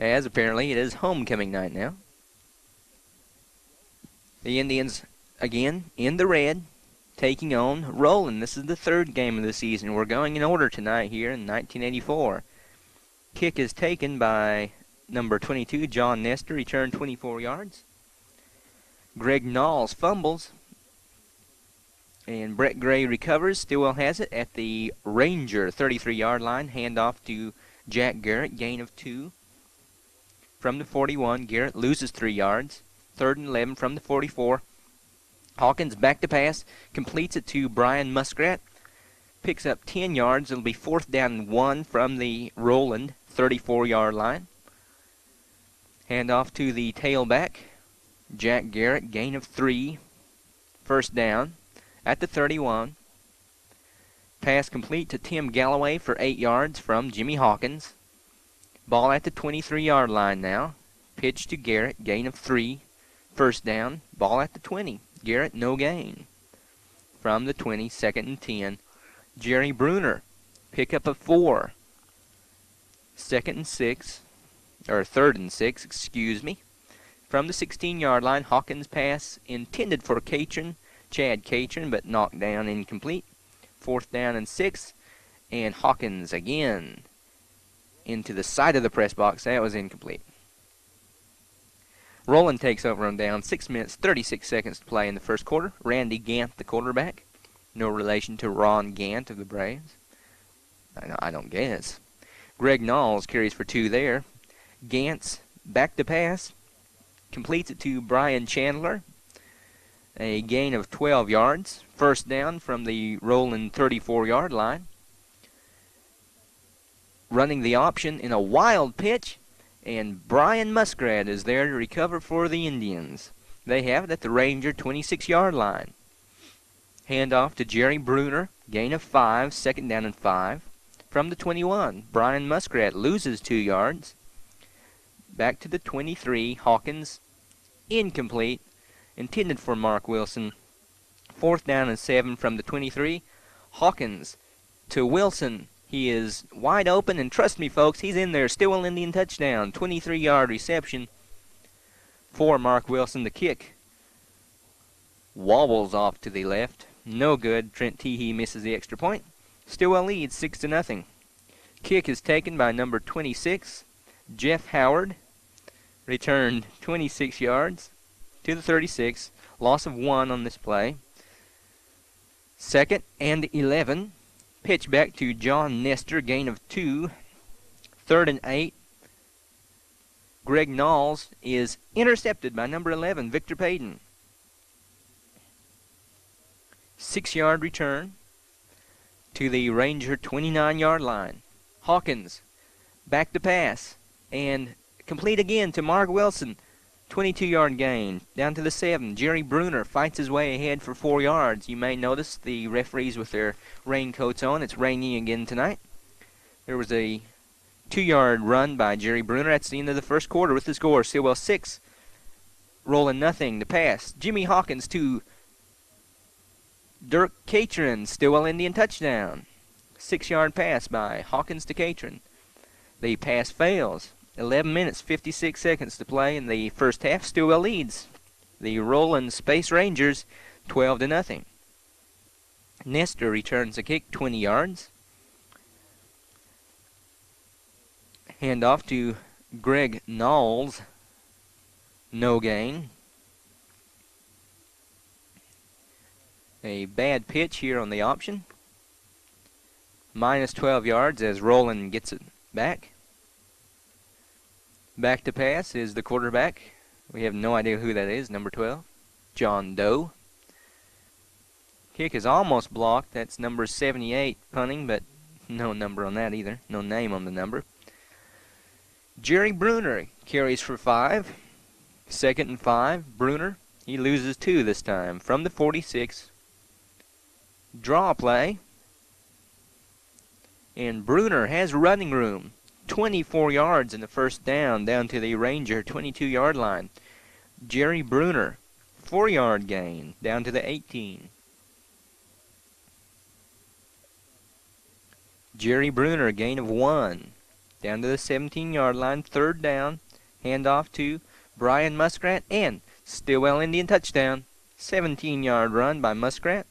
as apparently it is homecoming night now. The Indians, again, in the red, taking on Roland. This is the third game of the season. We're going in order tonight here in 1984. Kick is taken by number 22, John Nestor, return 24 yards. Greg Knowles fumbles, and Brett Gray recovers. Stilwell has it at the Ranger 33-yard line. Handoff to Jack Garrett, gain of 2. From the 41, Garrett loses 3 yards. 3rd and 11 from the 44. Hawkins back to pass, completes it to Brian Muskrat, picks up 10 yards. It'll be 4th down and 1 from the Roland 34-yard line. Handoff to the tailback, Jack Garrett, gain of 3, 1st down at the 31. Pass complete to Tim Galloway for 8 yards from Jimmy Hawkins. Ball at the 23-yard line now. Pitch to Garrett, gain of 3, 1st down. Ball at the 20. Garrett, no gain. From the 20, 2nd and 10. Jerry Bruner, pick up of 4. 2nd and 6, or 3rd and 6, excuse me. From the 16-yard line, Hawkins pass intended for Chad Catron, but knocked down, incomplete. 4th down and 6, and Hawkins again into the side of the press box. That was incomplete. Roland takes over on down. 6 minutes, 36 seconds to play in the first quarter. Randy Gant, the quarterback. No relation to Ron Gant of the Braves. I don't guess. Greg Knowles carries for 2 there. Gant's back to pass. Completes it to Brian Chandler. A gain of 12 yards. 1st down from the Roland 34-yard line. Running the option in a wild pitch. And Brian Muskrat is there to recover for the Indians. They have it at the Ranger 26-yard line. Handoff to Jerry Bruner, gain of 5, 2nd down and 5. From the 21, Brian Muskrat loses 2 yards. Back to the 23, Hawkins, incomplete, intended for Mark Wilson. 4th down and 7 from the 23. Hawkins to Wilson. He is wide open, and trust me, folks, he's in there. Stilwell Indian touchdown, 23-yard reception for Mark Wilson. The kick wobbles off to the left. No good. Trent Teehee misses the extra point. Stilwell leads 6-0. Kick is taken by number 26, Jeff Howard. Returned 26 yards to the 36. Loss of 1 on this play. 2nd and 11. Pitch back to John Nestor, gain of 2. 3rd and 8. Greg Knowles is intercepted by number 11, Victor Payton. 6-yard return to the Ranger 29-yard line. Hawkins back to pass and complete again to Mark Wilson. 22-yard gain down to the 7. Jerry Bruner fights his way ahead for 4 yards. You may notice the referees with their raincoats on. It's raining again tonight. There was a 2-yard run by Jerry Bruner. That's the end of the first quarter with the score. Stilwell 6, Roland nothing. The pass, Jimmy Hawkins to Dirk Catron. Stilwell Indian touchdown. 6-yard pass by Hawkins to Catron. The pass fails. 11 minutes, 56 seconds to play in the first half. Stilwell leads the Roland Space Rangers 12-0. Nestor returns a kick 20 yards. Handoff to Greg Knowles. No gain. A bad pitch here on the option. Minus 12 yards as Roland gets it back. Back to pass is the quarterback. We have no idea who that is, number 12, John Doe. Kick is almost blocked. That's number 78 punting, but no number on that either. No name on the number. Jerry Bruner carries for 5. 2nd and 5. Bruner, he loses 2 this time from the 46. Draw play. And Bruner has running room. 24 yards in the first down to the Ranger 22-yard line. Jerry Bruner, 4-yard gain down to the 18. Jerry Bruner, gain of 1. down to the 17-yard line, third down. Handoff to Brian Muskrat, and Stilwell Indian touchdown. 17-yard run by Muskrat.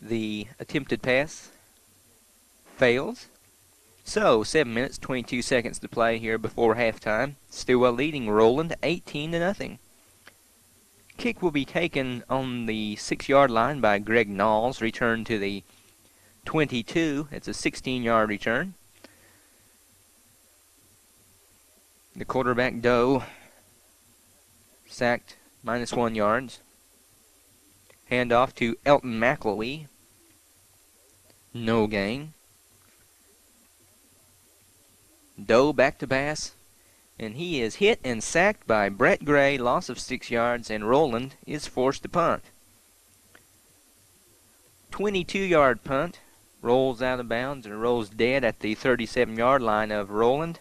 The attempted pass fails. So, 7 minutes, 22 seconds to play here before halftime. Stilwell leading Roland 18-0. Kick will be taken on the 6-yard line by Greg Knowles. Return to the 22. It's a 16-yard return. The quarterback, Doe, sacked -1 yards. Handoff to Elton McElwee. No gain. Doe back to pass, and he is hit and sacked by Brett Gray, loss of 6 yards, and Roland is forced to punt. 22-yard punt, rolls out of bounds and rolls dead at the 37-yard line of Roland.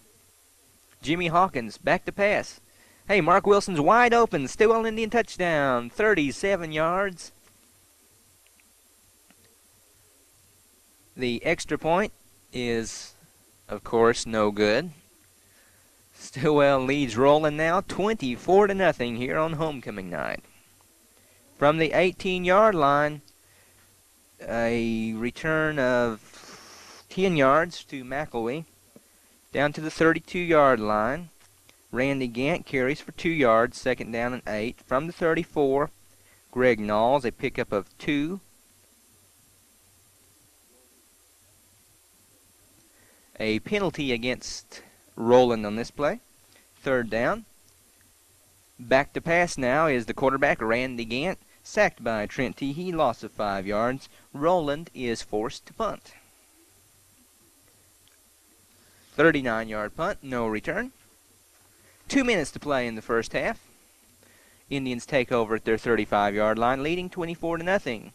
Jimmy Hawkins back to pass. Hey, Mark Wilson's wide open. Stilwell Indian touchdown, 37 yards. The extra point is, of course, no good. Stilwell leads Roland now 24-0 here on homecoming night. From the 18-yard line, a return of 10 yards to McElwee. Down to the 32-yard line. Randy Gant carries for 2 yards, second down and 8. From the 34, Greg Knowles, a pickup of 2. A penalty against Roland on this play. Third down. Back to pass now is the quarterback, Randy Gant, sacked by Trent Teehee, loss of 5 yards. Roland is forced to punt. 39-yard punt, no return. 2 minutes to play in the first half. Indians take over at their 35-yard line, leading 24-0.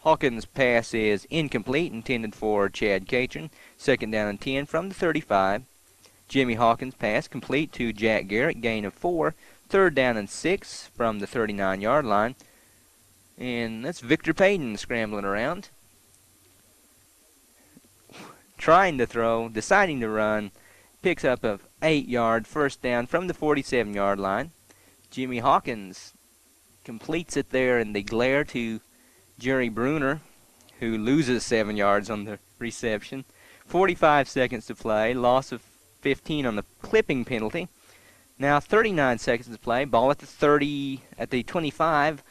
Hawkins' pass is incomplete, intended for Chad Catron. Second down and 10 from the 35. Jimmy Hawkins' pass complete to Jack Garrett, gain of 4. Third down and 6 from the 39-yard line. And that's Victor Payton scrambling around. Trying to throw, deciding to run. Picks up a 8-yard first down from the 47-yard line. Jimmy Hawkins completes it there in the glare to Jerry Bruner, who loses 7 yards on the reception. 45 seconds to play. Loss of 15 on the clipping penalty. Now 39 seconds to play. Ball at the 25,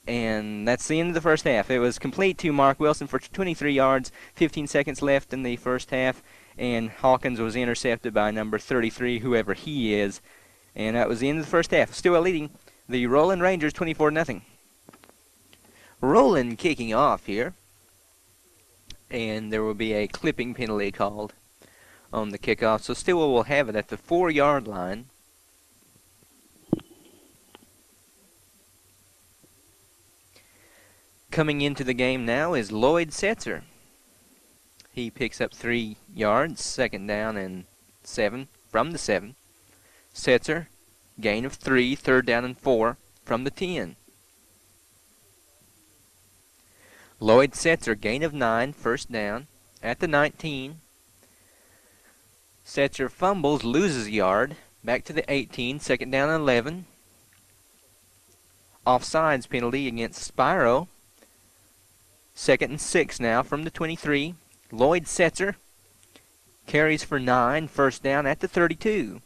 and that's the end of the first half. It was complete to Mark Wilson for 23 yards. 15 seconds left in the first half, and Hawkins was intercepted by number 33, whoever he is. And that was the end of the first half. Still leading the Roland Rangers 24-0. Roland kicking off here, and there will be a clipping penalty called on the kickoff. So Stilwell will have it at the 4-yard line. Coming into the game now is Lloyd Setzer. He picks up 3 yards, second down and 7 from the 7. Setzer, gain of 3, third down and 4 from the 10. Lloyd Setzer, gain of 9, first down at the 19. Setzer fumbles, loses a yard, back to the 18, second down and 11. Offsides penalty against Spiro. Second and 6 now from the 23. Lloyd Setzer carries for 9, first down at the 32.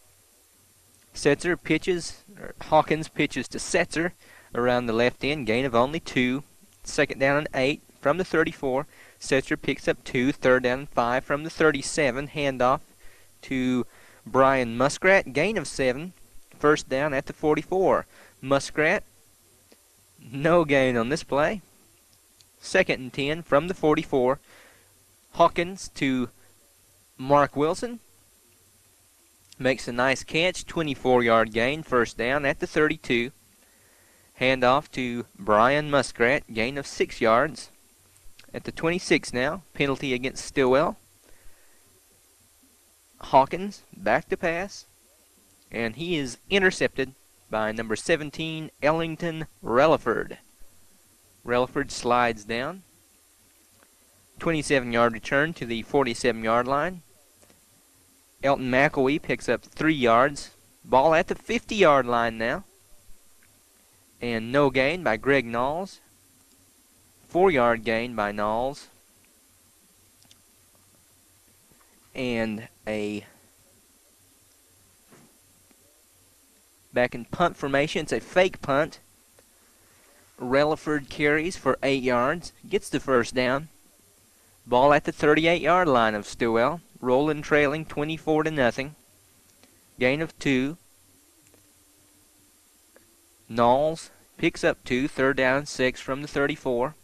Hawkins pitches to Setzer around the left end, gain of only 2. Second down and 8 from the 34. Setzer picks up 2, third down and 5 from the 37. Handoff to Brian Muskrat, gain of 7. First down at the 44. Muskrat, no gain on this play. Second and 10 from the 44. Hawkins to Mark Wilson. Makes a nice catch, 24-yard gain, first down at the 32. Handoff to Brian Muskrat, gain of 6 yards. At the 26 now, penalty against Stilwell. Hawkins back to pass, and he is intercepted by number 17, Ellington Relaford. Relaford slides down. 27-yard return to the 47-yard line. Elton McElwee picks up 3 yards. Ball at the 50-yard line now. And no gain by Greg Knowles. 4-yard gain by Knowles. And a back in punt formation. It's a fake punt. Relaford carries for 8 yards. Gets the first down. Ball at the 38-yard line of Stilwell. Roland trailing 24-0. Gain of 2. Knowles picks up 2. 3rd down and 6 from the 34.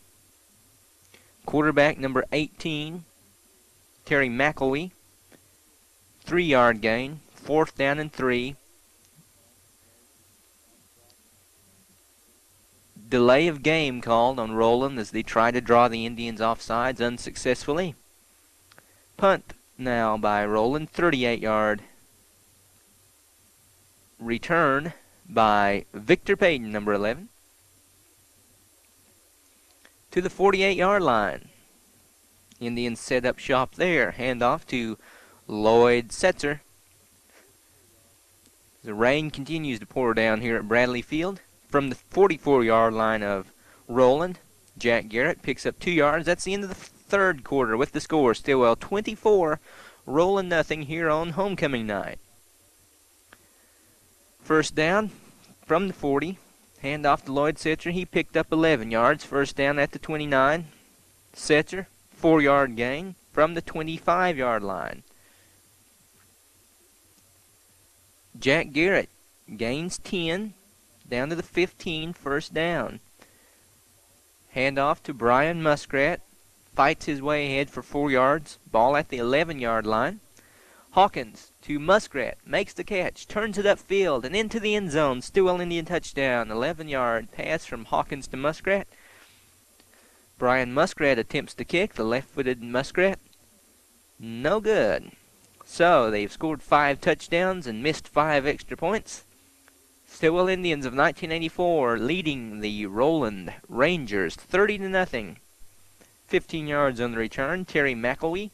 Quarterback number 18, Terry McElwee. 3-yard gain. 4th down and 3. Delay of game called on Roland as they try to draw the Indians offsides unsuccessfully. Punt now by Roland. 38-yard return by Victor Payton, number 11, to the 48-yard line. Indians set up shop there. Handoff to Lloyd Setzer. The rain continues to pour down here at Bradley Field. From the 44-yard line of Roland, Jack Garrett picks up 2 yards. That's the end of the third quarter with the score. Stilwell 24, Roland nothing here on homecoming night. First down from the 40. Handoff to Lloyd Setzer. He picked up 11 yards. First down at the 29. Setzer, 4-yard gain from the 25-yard line. Jack Garrett gains 10. Down to the 15, first down. Handoff to Brian Muskrat. Fights his way ahead for 4 yards. Ball at the 11-yard line. Hawkins to Muskrat. Makes the catch. Turns it upfield and into the end zone. Stilwell Indian touchdown. 11-yard pass from Hawkins to Muskrat. Brian Muskrat attempts to kick. The left-footed Muskrat. No good. So they've scored 5 touchdowns and missed 5 extra points. Stilwell Indians of 1984 leading the Roland Rangers 30-0. 15 yards on the return. Terry McElwee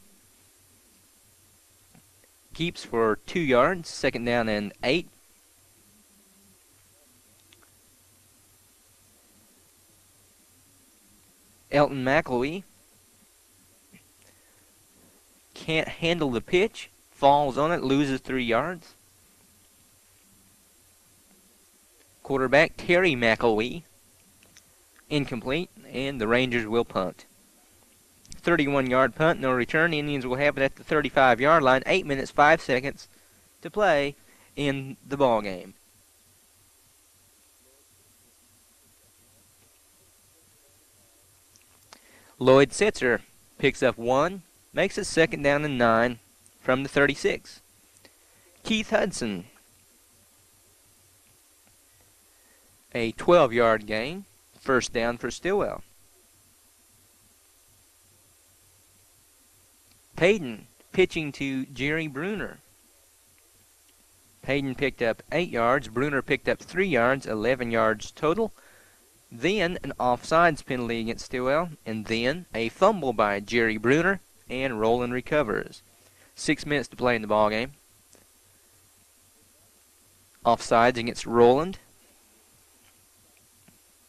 keeps for 2 yards. 2nd down and 8. Elton McElwee can't handle the pitch. Falls on it. Loses 3 yards. Quarterback Terry McElwee, incomplete, and the Rangers will punt. 31-yard punt, no return. Indians will have it at the 35-yard line. 8 minutes, 5 seconds to play in the ball game. Lloyd Setzer picks up 1, makes it 2nd down and 9 from the 36. Keith Hudson, a 12-yard gain. First down for Stilwell. Payton pitching to Jerry Bruner. Payton picked up 8 yards. Bruner picked up 3 yards, 11 yards total. Then an offsides penalty against Stilwell, and then a fumble by Jerry Bruner, and Roland recovers. 6 minutes to play in the ball game. Offsides against Roland.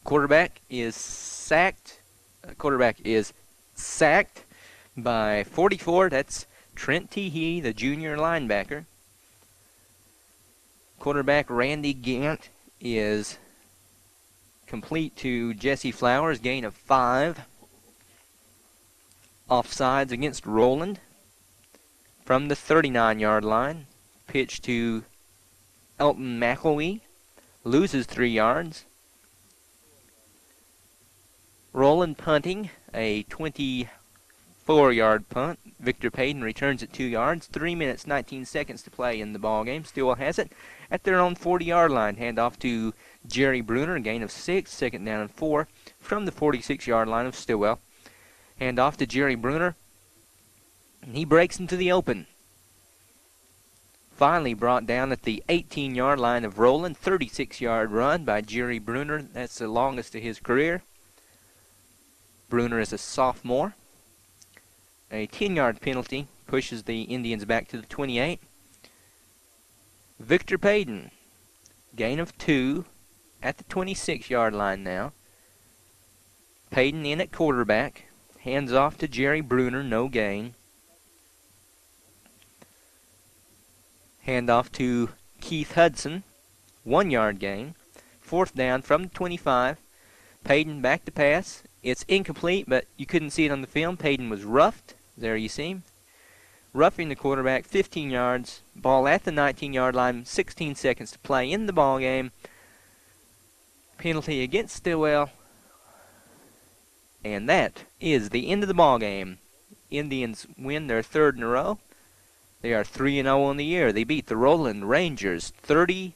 Quarterback is sacked. By 44. That's Trent Teehee, the junior linebacker. Quarterback Randy Gant is complete to Jesse Flowers, gain of 5. Offsides against Roland from the 39-yard line. Pitch to Elton McElwee. Loses 3 yards. Roland punting, a 24-yard punt. Victor Payton returns it 2 yards. 3 minutes, 19 seconds to play in the ball game. Stilwell has it at their own 40-yard line. Handoff to Jerry Bruner, gain of 6, 2nd down and 4 from the 46-yard line of Stilwell. Handoff to Jerry Bruner, and he breaks into the open. Finally brought down at the 18-yard line of Roland. 36-yard run by Jerry Bruner. That's the longest of his career. Bruner is a sophomore. A 10-yard penalty pushes the Indians back to the 28. Victor Payton, gain of 2 at the 26-yard line now. Payton in at quarterback. Hands off to Jerry Bruner, no gain. Hand off to Keith Hudson, 1-yard gain. 4th down from the 25. Payton back to pass. It's incomplete, but you couldn't see it on the film. Payton was roughed. There you see him. Roughing the quarterback, 15 yards. Ball at the 19-yard line, 16 seconds to play in the ball game. Penalty against Stilwell. And that is the end of the ball game. Indians win their 3rd in a row. They are 3-0 on the year. They beat the Roland Rangers 30-0.